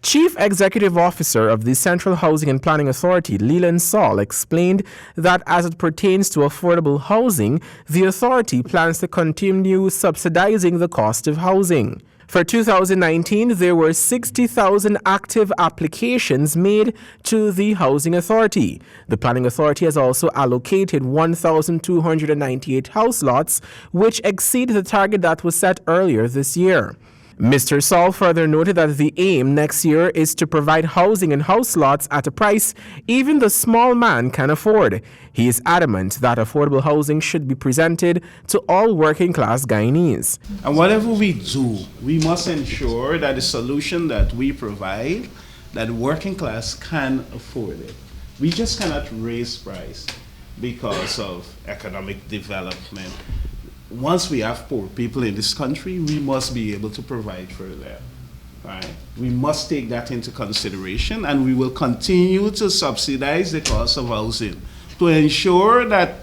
Chief Executive Officer of the Central Housing and Planning Authority, Leland Saul, explained that as it pertains to affordable housing, the authority plans to continue subsidizing the cost of housing. For 2019, there were 60,000 active applications made to the Housing Authority. The Planning Authority has also allocated 1,298 house lots, which exceed the target that was set earlier this year. Mr. Saul further noted that the aim next year is to provide housing and house lots at a price even the small man can afford. He is adamant that affordable housing should be presented to all working-class Guyanese. And whatever we do, we must ensure that the solution that we provide, that working class can afford it. We just cannot raise price because of economic development. Once we have poor people in this country, we must be able to provide for them. Right? We must take that into consideration, and we will continue to subsidize the cost of housing to ensure that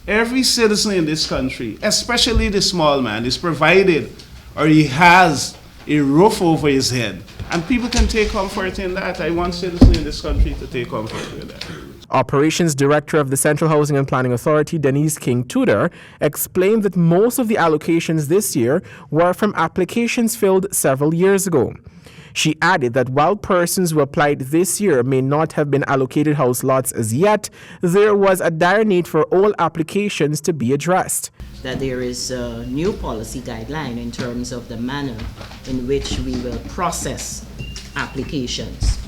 every citizen in this country, especially the small man, is provided or he has a roof over his head. And people can take comfort in that. I want citizens in this country to take comfort with that. Operations Director of the Central Housing and Planning Authority, Denise King-Tudor, explained that most of the allocations this year were from applications filled several years ago. She added that while persons who applied this year may not have been allocated house lots as yet, there was a dire need for all applications to be addressed. That there is a new policy guideline in terms of the manner in which we will process applications.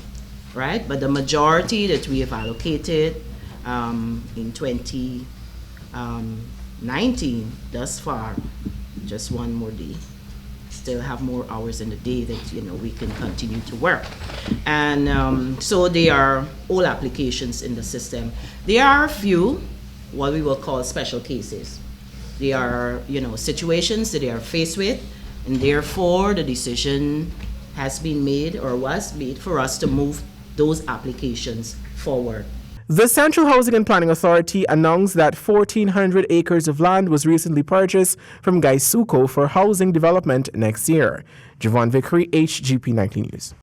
Right, but the majority that we have allocated in 2019 thus far, just one more day, still have more hours in the day that we can continue to work, and so they are all applications in the system. There are a few what we will call special cases. They are situations that they are faced with, and therefore the decision has been made or was made for us to move those applications forward. The Central Housing and Planning Authority announced that 1,400 acres of land was recently purchased from Gaisuco for housing development next year. Javon Vickery, HGP 19 News.